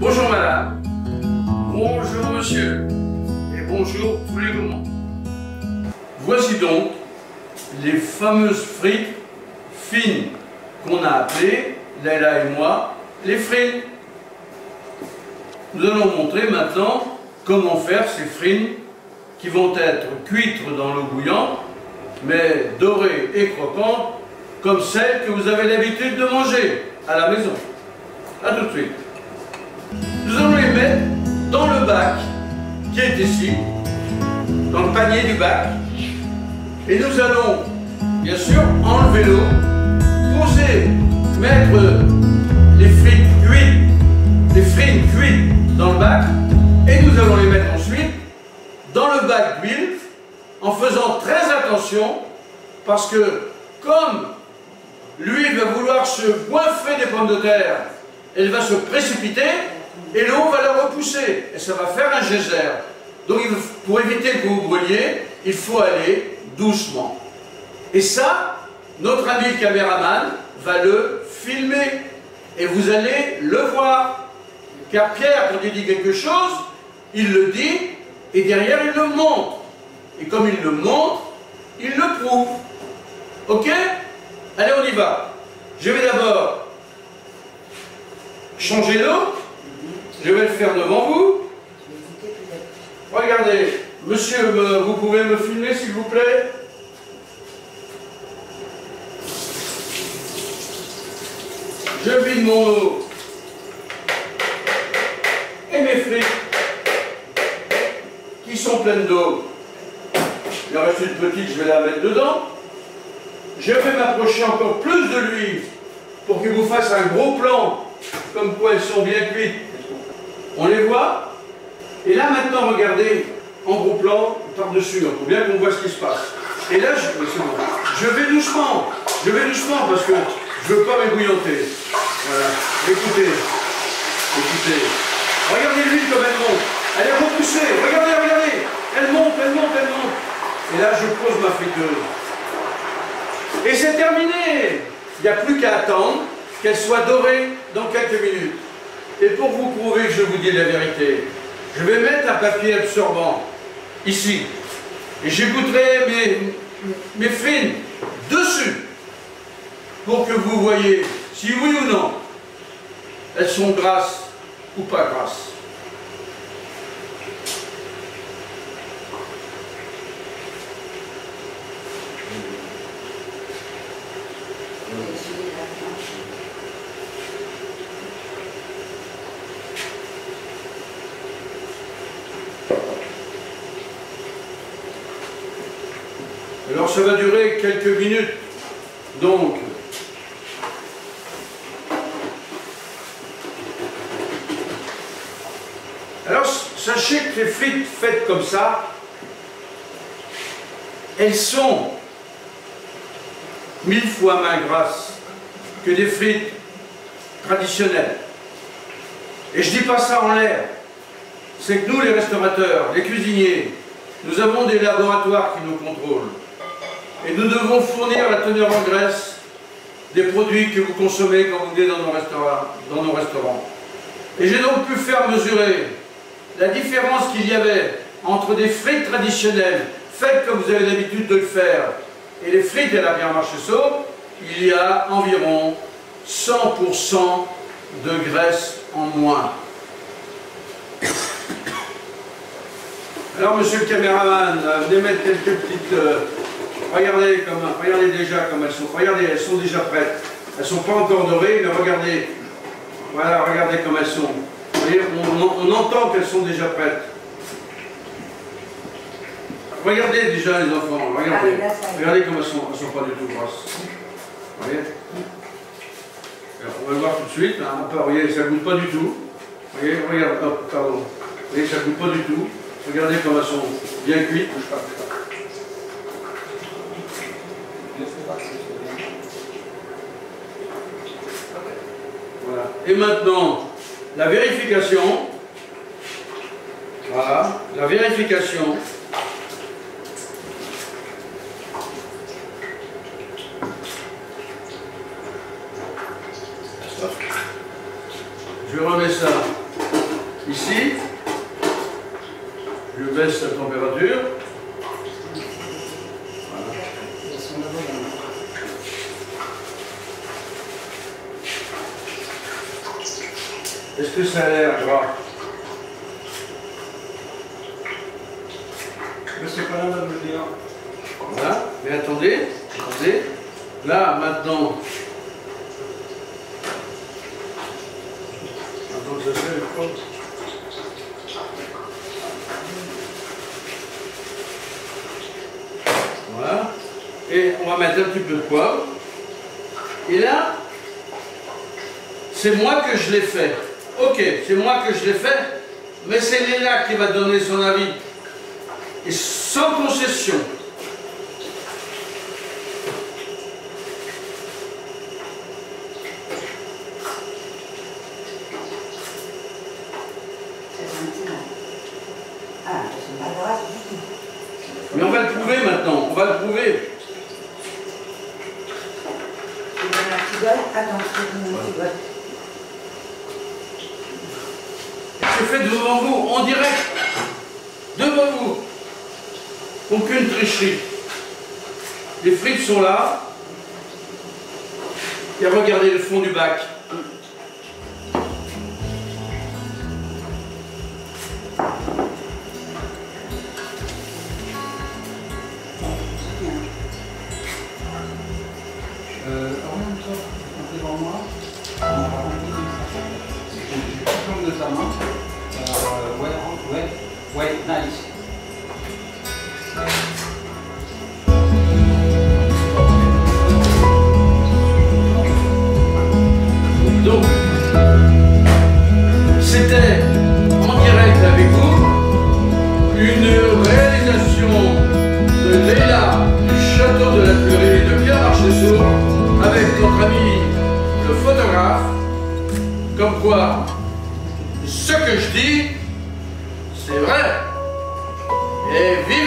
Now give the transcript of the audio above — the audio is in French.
Bonjour madame, bonjour monsieur, et bonjour tous les gourmands. Voici donc les fameuses frites fines qu'on a appelées, Leila et moi, les frites. Nous allons montrer maintenant comment faire ces frites qui vont être cuites dans l'eau bouillante, mais dorées et croquantes, comme celles que vous avez l'habitude de manger à la maison. A tout de suite. Nous allons les mettre dans le bac qui est ici, dans le panier du bac. Et nous allons, bien sûr, enlever l'eau, poser, mettre les frites cuites dans le bac, et nous allons les mettre ensuite dans le bac d'huile, en faisant très attention, parce que comme l'huile va vouloir se goinfrer des pommes de terre, elle va se précipiter, et l'eau va la repousser, et ça va faire un geyser. Donc pour éviter que vous brûliez, il faut aller doucement. Et ça, notre ami caméraman va le filmer, et vous allez le voir. Car Pierre, quand il dit quelque chose, il le dit, et derrière il le montre. Et comme il le montre, il le prouve. Ok? Allez, on y va. Je vais d'abord changer l'eau. Je vais le faire devant vous. Regardez, monsieur, vous pouvez me filmer s'il vous plaît? Je vide mon eau et mes frites qui sont pleines d'eau. Il en reste une petite, je vais la mettre dedans. Je vais m'approcher encore plus de l'huile pour qu'il vous fasse un gros plan, comme quoi elles sont bien cuites. On les voit. Et là maintenant, regardez, en gros plan, par-dessus, il faut bien qu'on voit ce qui se passe. Et là, je vais doucement parce que je ne veux pas m'ébouillanter. Voilà, écoutez, regardez l'huile comme elle monte. Elle est repoussée, regardez, elle monte. Et là, je pose ma friteuse. Et c'est terminé. Il n'y a plus qu'à attendre qu'elle soit dorée dans quelques minutes. Et pour vous prouver que je vous dis la vérité, je vais mettre un papier absorbant ici. Et j'écouterai mes frites dessus pour que vous voyez si oui ou non elles sont grasses ou pas grasses. Alors ça va durer quelques minutes, donc alors sachez que les frites faites comme ça, elles sont 1000 fois moins grasses que des frites traditionnelles. Et je ne dis pas ça en l'air, c'est que nous les restaurateurs, les cuisiniers, nous avons des laboratoires qui nous contrôlent. Et nous devons fournir la teneur en graisse des produits que vous consommez quand vous venez dans nos restaurants. Et j'ai donc pu faire mesurer la différence qu'il y avait entre des frites traditionnelles, faites comme vous avez l'habitude de le faire, et les frites à la Pierre Marcheseau. Il y a environ 100% de graisse en moins. Alors, monsieur le caméraman, venez mettre quelques petites... regardez déjà comme elles sont. Regardez, elles sont déjà prêtes. Elles ne sont pas encore dorées, mais regardez. Voilà, regardez comme elles sont. Vous voyez, on entend qu'elles sont déjà prêtes. Regardez déjà les enfants, regardez. Regardez comme elles sont pas du tout grasses. Vous voyez? Alors, on va le voir tout de suite. Hein. Vous voyez, ça ne goûte pas du tout. Vous voyez, regardez, hop, pardon. Vous voyez, ça ne goûte pas du tout. Regardez comme elles sont bien cuites. Voilà. Et maintenant, la vérification. Voilà, la vérification. Je remets ça Ici, je baisse la température. Voilà. Est-ce que ça a l'air gras? C'est pas là de me le dire. Voilà, mais attendez. Là, maintenant, que ça se fait, je crois. Voilà. Et on va mettre un petit peu de poivre. Et là, c'est moi que je l'ai fait. Ok, c'est moi que je l'ai fait, mais c'est Léla qui va donner son avis. Et sans concession. Mais on va le prouver maintenant, on va le prouver. C'est fait devant vous, en direct. Devant vous. Aucune tricherie. Les frites sont là. Et regardez le fond du bac. Devant moi, on va de ta main. Ouais, nice. Donc, c'était en direct avec vous une réalisation de Léla du château de la Fleurie de Pierre Marcheseau avec notre ami le photographe, comme quoi ce que je dis, c'est vrai. Et vive